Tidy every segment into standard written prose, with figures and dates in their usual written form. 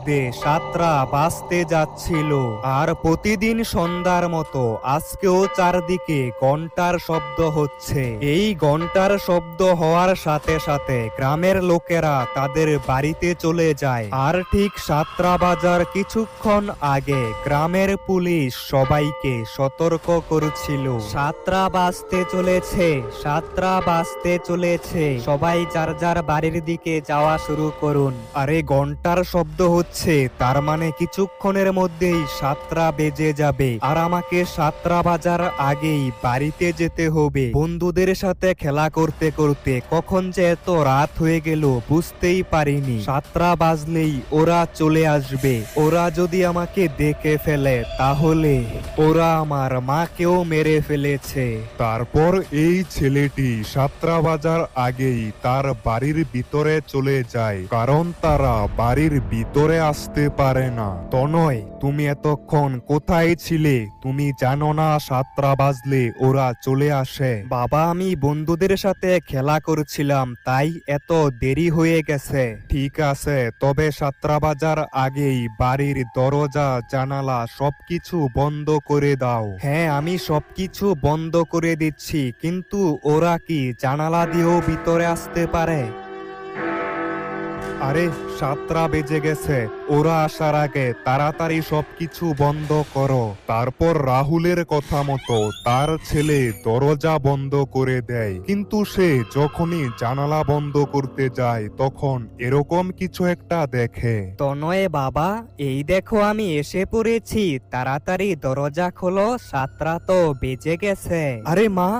মধ্যে 7টা বাজতে যাচ্ছিল। আর প্রতিদিন সন্ধ্যার মতো আজকেও চারদিকে ঘন্টার শব্দ হচ্ছে। এই ঘন্টার শব্দ হওয়ার সাথে সাথে গ্রামের লোকেরা তাদের বাড়িতে চলে যায়। আর ঠিক 7টা বাজার কিছুক্ষণ আগে গ্রামের পুলিশ সবাইকে সতর্ক করেছিল, 7টা বাজতে চলেছে, 7টা বাজতে চলেছে, সবাই যার যার বাড়ির দিকে যাওয়া শুরু করুন। আরে ঘন্টার শব্দ হচ্ছে, তার মানে কিছুক্ষণের মধ্যেই 7টা বেজে যাবে, আর আমাকে 7টা বাজার আগেই বাড়িতে যেতে হবে। বন্ধুদের সাথে খেলা করতে করতে কখন যে এত রাত হয়ে গেল বুঝতেই পারিনি। 7টা বাজলেই ওরা চলে আসবে। ওরা যদি আমাকে দেখে ফেলে তাহলে ওরা আমার মাকেও মেরে ফেলেছে। তারপর এই ছেলেটি 7টা বাজার আগেই তার বাড়ির ভিতরে চলে যায়, কারণ তারা বাড়ির ভিতরে আসতে পারে না। তনয়, তুমি এতক্ষণ কোথায় ছিলে? তুমি জানো না 7টা বাজলে ওরা চলে আসে? বাবা, আমি বন্ধুদের সাথে খেলা করছিলাম, তাই এত দেরি হয়ে গেছে। ঠিক আছে, তবে 7টা বাজার আগেই বাড়ির দরজা জানালা সবকিছু বন্ধ করে দাও। হ্যাঁ, আমি সবকিছু বন্ধ করে দিচ্ছি, কিন্তু ওরা কি জানালা দিয়েও ভিতরে আসতে পারে? আরে 7টা বেজে গেছে, ওরা আসার আগে তাড়াতাড়ি সবকিছু বন্ধ করো। তারপর রাহুলের কথা মতো তার ছেলে দরজা বন্ধ করে দেয়, কিন্তু সে যখনই জানালা বন্ধ করতে যায় তখন এরকম কিছু একটা দেখে। তনয় বাবা, এই দেখো আমি এসে পড়েছি, তাড়াতাড়ি দরজা খোলো, 7টা তো বেজে গেছে। আরে মা,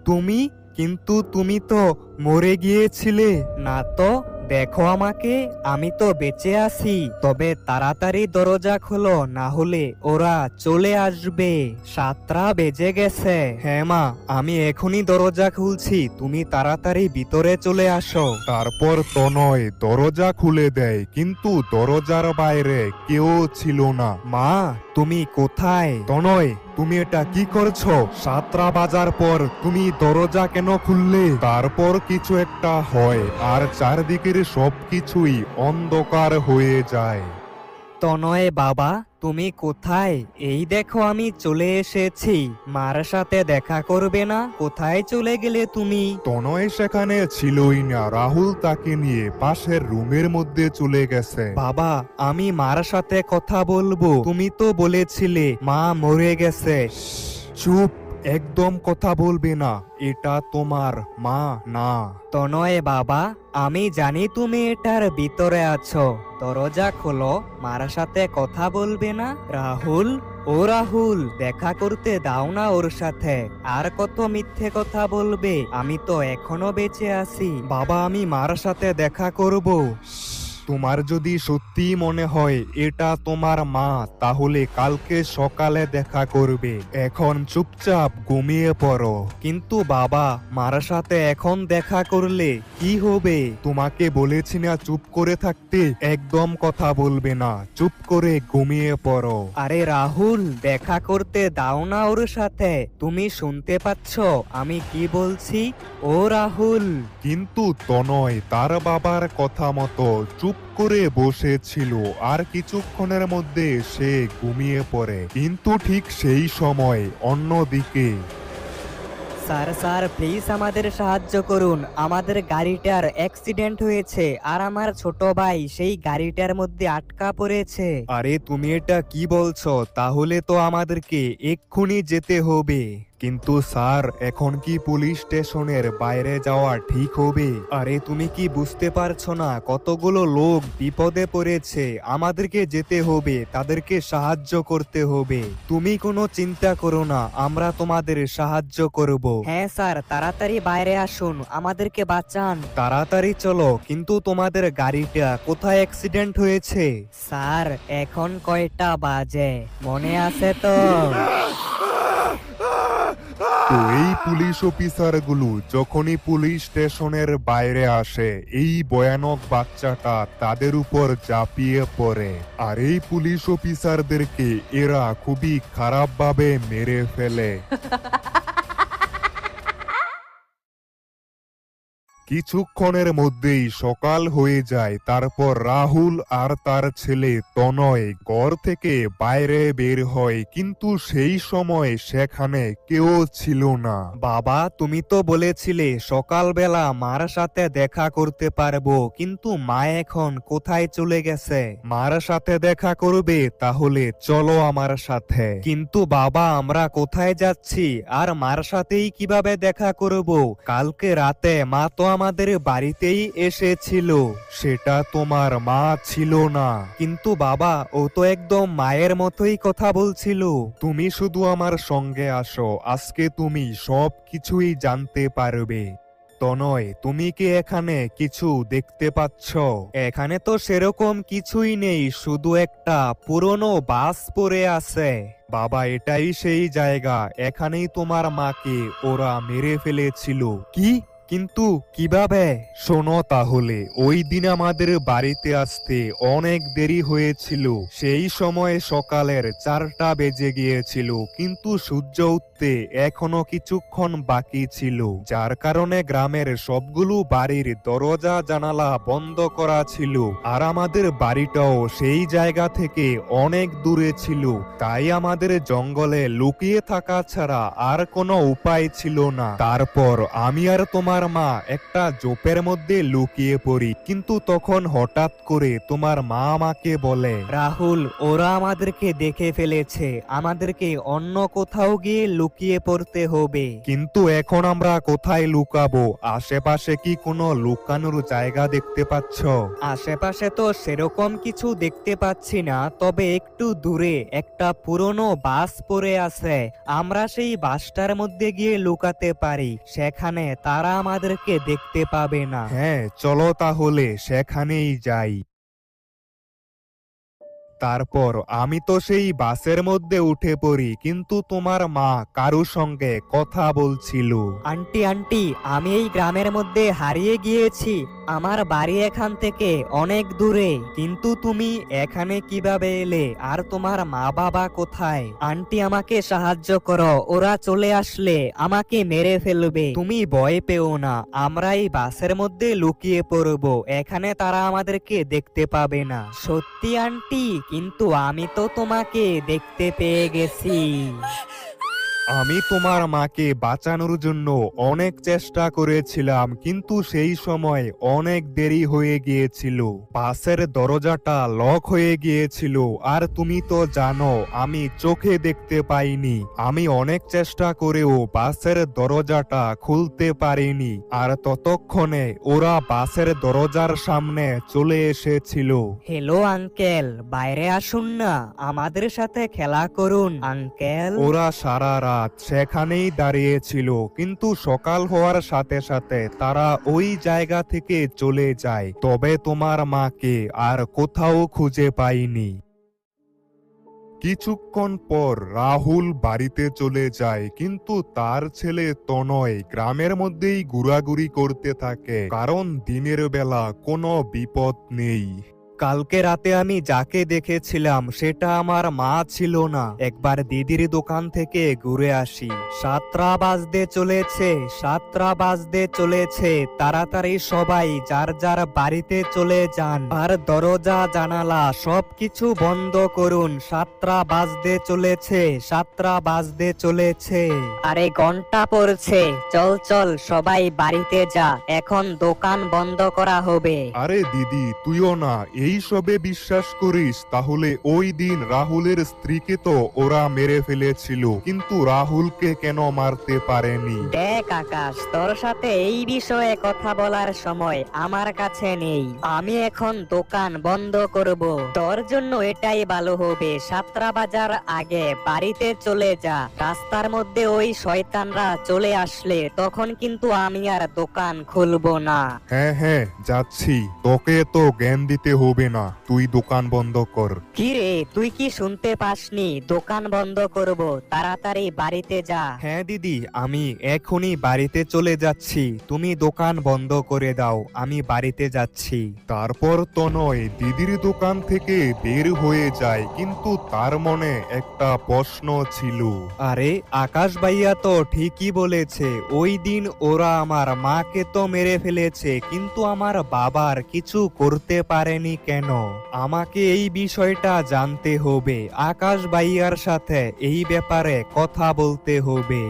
তুমি? কিন্তু তুমি তো মরে গিয়েছিলে। না তো, দেখো আমাকে, আমি তো বেঁচে আছি। তবে তাড়াতাড়ি দরজা খোলো, না হলে ওরা চলে আসবে, 7টা বেজে গেছে। হ্যাঁ মা, আমি এখনই দরজা খুলছি, তুমি তাড়াতাড়ি ভিতরে চলে আসো। তারপর তনয় দরজা খুলে দেয়, কিন্তু দরজার বাইরে কেউ ছিল না। মা, তুমি কোথায়? তনয়, তুমি এটা কি করছো? 7টা বাজার পর তুমি দরজা কেন খুললে? তারপর কিছু একটা হয় আর চারদিকের সবকিছুই অন্ধকার হয়ে যায়। তনয় বাবা, তুমি কোথায়? এই দেখো আমি চলে এসেছি, মার সাথে দেখা করবে না? কোথায় চলে গেলে তুমি? তনয় সেখানে ছিলই না, রাহুল তাকে নিয়ে পাশের রুমের মধ্যে চলে গেছে। বাবা, আমি মার সাথে কথা বলবো, তুমি তো বলেছিলে মা মরে গেছে। চুপ, একদম কথা বলবে না, এটা তোমার মা না। তনয় বাবা, আমি জানি তুমি এটার ভিতরে আছো, দরজা খোলো, মার সাথে কথা বলবে না? রাহুল, ও রাহুল, দেখা করতে দাও না ওর সাথে, আর কত মিথ্যে কথা বলবে, আমি তো এখনো বেঁচে আছি। বাবা, আমি মার সাথে দেখা করব। তোমার যদি সত্যি মনে হয় এটা তোমার মা, তাহলে কালকে সকালে দেখা করবে। এখন চুপচাপ ঘুমিয়ে পড়ো। কিন্তু বাবা, মার সাথে এখন দেখা করলে কি হবে? তোমাকে বলেছি না চুপ করে থাকতে? একদম কথা বলবে না, চুপ করে ঘুমিয়ে পড়ো। আরে রাহুল, দেখা করতে দাও না ওর সাথে, তুমি শুনতে পাচ্ছ আমি কি বলছি? ও রাহুল। কিন্তু তনয় তার বাবার কথা মতো চুপ করে বসেছিল, আর কিছুক্ষণের মধ্যে সে ঘুমিয়ে পড়ে। কিন্তু ঠিক সেই সময় অন্যদিকে স্যার স্যার, প্লিজ আমাদের সাহায্য করুন, আমাদের গাড়িটার অ্যাক্সিডেন্ট হয়েছে, আর আমার ছোট ভাই সেই গাড়িটার মধ্যে আটকা পড়েছে। আরে তুমি এটা কি বলছো? তাহলে তো আমাদেরকে এক্ষুনি যেতে হবে। কিন্তু স্যার, এখন কি পুলিশ স্টেশনের বাইরে যাওয়া ঠিক হবে? আরে তুমি কি বুঝতে পারছো না, কতগুলো লোক বিপদে পড়েছে, আমাদেরকে যেতে হবে, তাদেরকে সাহায্য করতে হবে। তুমি কোনো চিন্তা করো না, আমরা তোমাদের সাহায্য করব। হ্যাঁ স্যার, তাড়াতাড়ি বাইরে আসুন, আমাদেরকে বাঁচান। তাড়াতাড়ি চলো, কিন্তু তোমাদের গাড়িটা কোথায় অ্যাক্সিডেন্ট হয়েছে? স্যার, এখন কয়টা বাজে মনে আছে তো? তো এই পুলিশ অফিসারগুলো যখনই পুলিশ স্টেশনের বাইরে আসে, এই ভয়ানক বাচ্চাটা তাদের উপর ঝাঁপিয়ে পড়ে, আর এই পুলিশ অফিসারদেরকে এরা খুবই খারাপভাবে মেরে ফেলে। কিছুক্ষণের মধ্যেই সকাল হয়ে যায়। তারপর রাহুল আর তার ছেলে তনয় ঘর থেকে বাইরে বের হয়, কিন্তু সেই সময় সেখানে কেউ ছিল না। বাবা, তুমি তো বলেছিলে সকালবেলা মার সাথে দেখা করতে পারবো, কিন্তু মা এখন কোথায় চলে গেছে? মার সাথে দেখা করবে? তাহলে চলো আমার সাথে। কিন্তু বাবা, আমরা কোথায় যাচ্ছি আর মার সাথেই কিভাবে দেখা করব? কালকে রাতে মা তো আমাদের বাড়িতেই এসেছিল। সেটা তোমার মা ছিল না। কিন্তু বাবা, ও তো একদম মায়ের মতোই কথা বলছিল। তুমি শুধু আমার সঙ্গে আসো, আজকে তুমি সব কিছুই জানতে পারবে। তনয়, তুমি কি এখানে কিছু দেখতে পাচ্ছ? এখানে তো সেরকম কিছুই নেই, শুধু একটা পুরনো বাস পড়ে আছে। বাবা, এটাই সেই জায়গা, এখানেই তোমার মাকে ওরা মেরে ফেলেছিল। কি? কিন্তু কিভাবে? শোনো তাহলে, ওই দিন আমাদের বাড়িতে আসতে অনেক দেরি হয়েছিল। সেই সময় সকালের 4টা বেজে গিয়েছিল, কিন্তু সূর্য উঠতে এখনো কিছুক্ষণ বাকি ছিল, যার কারণে গ্রামের সবগুলো বাড়ির দরজা জানালা বন্ধ করা ছিল। আর আমাদের বাড়িটাও সেই জায়গা থেকে অনেক দূরে ছিল, তাই আমাদের জঙ্গলে লুকিয়ে থাকা ছাড়া আর কোনো উপায় ছিল না। তারপর আমি আর তোমার মা একটা জোপের মধ্যে লুকিয়ে পড়ি, কিন্তু তখন হঠাৎ করে তোমার মা আমাকে বলে, রাহুল, ওরা আমাদেরকে দেখে ফেলেছে, আমাদেরকে অন্য কোথাও গিয়ে লুকিয়ে পড়তে হবে। কিন্তু এখন আমরা কোথায় লুকাবো? আশেপাশে কি কোনো লুকানোর জায়গা দেখতে পাচ্ছ? আশেপাশে তো সেরকম কিছু দেখতে পাচ্ছি না, তবে একটু দূরে একটা পুরনো বাস পড়ে আছে। আমরা সেই বাসটার মধ্যে গিয়ে লুকাতে পারি, সেখানে তারা আমাদেরকে দেখতে পাবে না। হ্যাঁ, চলো তাহলে সেখানেই যাই। তারপর আমি তো সেই বাসের মধ্যে উঠে পড়ি, কিন্তু তোমার মা কারুর সঙ্গে কথা বলছিল। আন্টি আন্টি, আমি এই গ্রামের মধ্যে হারিয়ে গিয়েছি, আমার বাড়ি এখান থেকে অনেক দূরে, কিন্তু তুমি এখানে কিভাবে এলে আর তোমার মা বাবা কোথায়? আন্টি, আমাকে সাহায্য করো, ওরা চলে আসলে আমাকে মেরে ফেলবে। তুমি ভয় পেও না, আমরা এই বাসের মধ্যে লুকিয়ে পড়বো, এখানে তারা আমাদেরকে দেখতে পাবে না। সত্যি আন্টি? কিন্তু আমি তো তোমাকে দেখতে পেয়ে গেছি। আমি তোমার মাকে বাঁচানোর জন্য অনেক চেষ্টা করেছিলাম, কিন্তু সেই সময় অনেক দেরি হয়ে গিয়েছিল। বাসের দরজাটা লক হয়ে গিয়েছিল, আর তুমি তো জানো আমি চোখে দেখতে পাইনি। আমি অনেক চেষ্টা করেও বাসের দরজাটা খুলতে পারিনি, আর ততক্ষণে ওরা বাসের দরজার সামনে চলে এসেছিল। হ্যালো আঙ্কেল, বাইরে আসুন না, আমাদের সাথে খেলা করুন আঙ্কেল। ওরা সারা রাত সেখানেই দাঁড়িয়েছিল, কিন্তু সকাল হওয়ার সাথে সাথে তারা ওই জায়গা থেকে চলে যায়। তবে তোমার মাকে আর কোথাও খুঁজে পাইনি। কিছুক্ষণ পর রাহুল বাড়িতে চলে যায়, কিন্তু তার ছেলে তনয় গ্রামের মধ্যেই ঘোরাঘুরি করতে থাকে, কারণ দিনের বেলা কোনো বিপদ নেই। কালকে রাতে আমি যাকে দেখেছিলাম সেটা আমার মা ছিল না। একবার দিদির দোকান থেকে ঘুরে আসি। 7টা বাজতে চলেছে, 7টা বাজতে চলেছে, তাড়াতাড়ি সবাই যার যার বাড়িতে চলে যান, আর দরজা জানালা সবকিছু বন্ধ করুন। 7টা বাজতে চলেছে, 7টা বাজতে চলেছে। আরে ঘন্টা পড়ছে, চল চল সবাই বাড়িতে যা, এখন দোকান বন্ধ করা হবে। আরে দিদি, তুইও না এই সবে বিশ্বাস করিস? তাহলে ওই দিন রাহুলের স্ত্রীকে তো ওরা মেরে ফেলেছিল, কিন্তু রাহুলকে কেন মারতে পারেনি? দেখ আকাশ, তোর সাথে এই বিষয়ে কথা বলার সময় আমার কাছে নেই। আমি এখন দোকান বন্ধ করব, তোর জন্য এটাই ভালো হবে। 7টা বাজার আগে বাড়িতে চলে যা, রাস্তার মধ্যে ওই শয়তানরা চলে আসলে তখন কিন্তু আমি আর দোকান খুলবো না। হ্যাঁ হ্যাঁ, যাচ্ছি। তোকে তো জ্ঞান দিতে হবে। হবে না, তুই দোকান বন্ধ কর। কি রে, তুই কি শুনতে পাসনি? দোকান বন্ধ করব, তাড়াতাড়ি বাড়িতে যা। হ্যাঁ দিদি, আমি এখনই বাড়িতে চলে যাচ্ছি, তুমি দোকান বন্ধ করে দাও, আমি বাড়িতে যাচ্ছি। তারপর তনয় দিদির দোকান থেকে বের হয়ে যায়, কিন্তু তার মনে একটা প্রশ্ন ছিল। আরে আকাশ ভাইয়া তো ঠিকই বলেছে, ওই দিন ওরা আমার মাকে তো মেরে ফেলেছে, কিন্তু আমার বাবার কিছু করতে পারেনি কেন? আমাকে এই বিষয়টা জানতে হবে, আকাশ ভাইয়ার সাথে এই ব্যাপারে কথা বলতে হবে।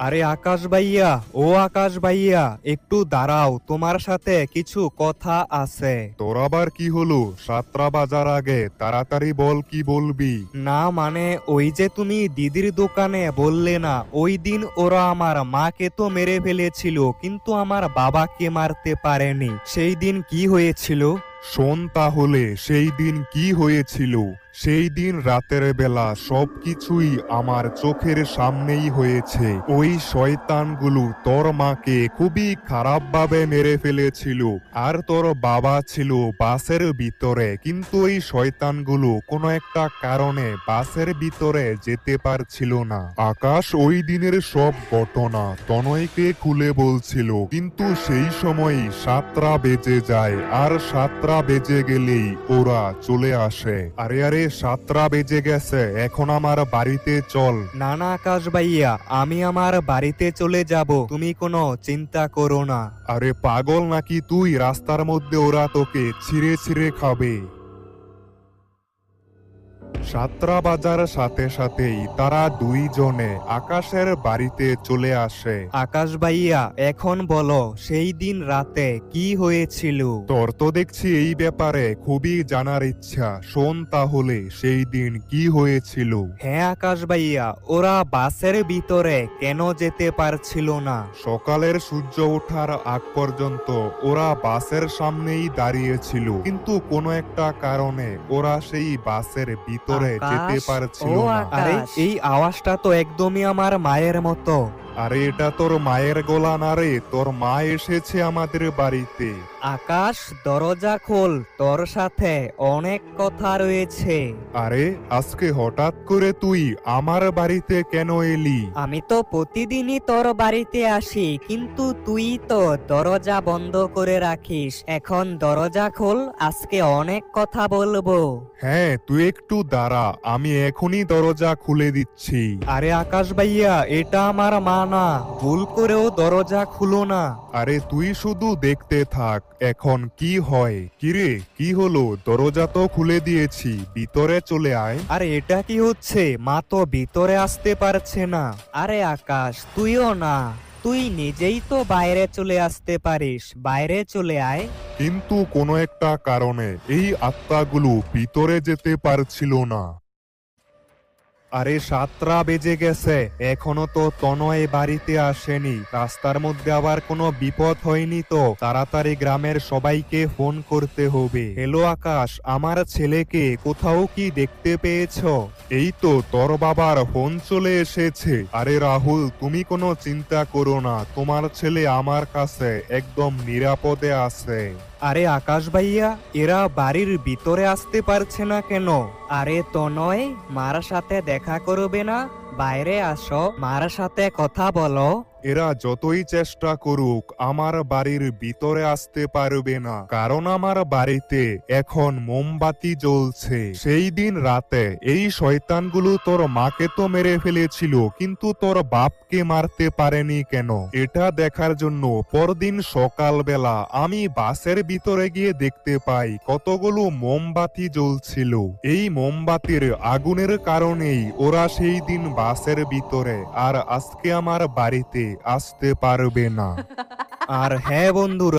আরে আকাশ ভাইয়া, ও আকাশ ভাইয়া, একটু দাঁড়াও, তোমার সাথে কিছু কথা আছে। তোর আবার কি হলো? 7টা বাজার আগে, তাড়াতাড়ি বল, কি বলবি? না মানে, ওই যে তুমি দিদির দোকানে বললে না ওই দিন ওরা আমার মাকে তো মেরে ফেলেছিল, কিন্তু আমার বাবাকে মারতে পারেনি, সেই দিন কি হয়েছিল? শোন তাহলে সেই দিন কি হয়েছিল। সেই দিন রাতের বেলা সবকিছুই আমার চোখের সামনেই হয়েছে। ওই শয়তানগুলো তোর মাকে খুবই খারাপভাবে মেরে ফেলেছিল, আর তোর বাবা ছিল বাসের ভিতরে, কিন্তু ওই শয়তানগুলো কোনো একটা কারণে বাসের ভিতরে যেতে পারছিল না। আকাশ ওই দিনের সব ঘটনা তনয়কে খুলে বলছিল, কিন্তু সেই সময় 7টা বেজে যায়, আর 7টা বেজে গেলেই ওরা চলে আসে। আরে আরে, 7টা বেজে গেছে, এখন আমার বাড়িতে চল। না না আকাশ ভাইয়া, আমি আমার বাড়িতে চলে যাব, তুমি কোনো চিন্তা করো না। আরে পাগল নাকি তুই? রাস্তার মধ্যে ওরা তোকে ছিঁড়ে ছিঁড়ে খাবে। 7টা বাজার সাথে সাথেই তারা দুইজনে আকাশের বাড়িতে চলে আসে। আকাশ ভাইয়া, এখন বলো সেই দিন রাতে কি হয়েছিল? তোর তো দেখছি এই ব্যাপারে খুবই জানার ইচ্ছা, শোন তাহলে সেই দিন কি হয়েছিল। হ্যাঁ আকাশ ভাইয়া, ওরা বাসের ভিতরে কেন যেতে পারছিল না? সকালের সূর্য ওঠার আগ পর্যন্ত ওরা বাসের সামনেই দাঁড়িয়েছিল, কিন্তু কোনো একটা কারণে ওরা সেই বাসের ভিতরে যেতে আকাশ, পারছিল ও না। আকাশ। আরে এই আওয়াজটা তো একদমই আমার মায়ের মতো। আরে এটা তোর মায়ের গলা না রে, তোর মা এসেছে আমাদের বাড়িতে। আকাশ, দরজা খোল, তোর সাথে অনেক কথা রয়েছে। আরে আজকে হঠাৎ করে তুই আমার বাড়িতে কেন এলি? আমি তো প্রতিদিনই তোর বাড়িতে আসি, কিন্তু তুই তো দরজা বন্ধ করে রাখিস। এখন দরজা খোল, আজকে অনেক কথা বলবো। হ্যাঁ, তুই একটু দাঁড়া, আমি এখনই দরজা খুলে দিচ্ছি। আরে আকাশ ভাইয়া, এটা আমার মা না, ভুল করেও দরজা খুলো না। আরে তুই শুধু দেখতে থাক এখন কি হয়। কিরে, কি হলো? দরজা তো খুলে দিয়েছি, ভিতরে চলে আয়। আরে এটা কি হচ্ছে? মা তো ভিতরে আসতে পারছে না। আরে আকাশ, তুইও না, তুই নিজেই তো বাইরে চলে আসতে পারিস, বাইরে চলে আয়। কিন্তু কোনো একটা কারণে এই আত্মাগুলো ভিতরে যেতে পারছিল না। আরে 7টা বেজে গেছে, এখনো তো তনয় বাড়িতে আসেনি, রাস্তার মধ্যে আবার কোনো বিপদ হয়নি তো? তাড়াতাড়ি গ্রামের সবাইকে ফোন করতে হবে। হ্যালো আকাশ, আমার ছেলেকে কোথাও কি দেখতে পেয়েছো? এই তো তোর বাবার ফোন চলে এসেছে। আরে রাহুল, তুমি কোনো চিন্তা করো না, তোমার ছেলে আমার কাছে একদম নিরাপদে আছে। আরে আকাশ ভাইয়া, এরা বাড়ির ভিতরে আসতে পারছে না কেন? আরে তনয়, মার সাথে দেখা করবে না? বাইরে আসো, মার সাথে কথা বলো। এরা যতই চেষ্টা করুক আমার বাড়ির ভিতরে আসতে পারবে না, কারণ আমার বাড়িতে এখন মোমবাতি জ্বলছে। সেই দিন রাতে এই শয়তানগুলো তোর মাকে তো মেরে ফেলেছিল, কিন্তু তোর বাপকে মারতে পারেনি কেন? এটা দেখার জন্য পরদিন সকালবেলা আমি বাসের ভিতরে গিয়ে দেখতে পাই কতগুলো মোমবাতি জ্বলছিল। এই মোমবাতির আগুনের কারণেই ওরা সেই দিন বাসের ভিতরে আর আজকে আমার বাড়িতে আসতে পারবে না। আর হ্যাঁ বন্ধুরা,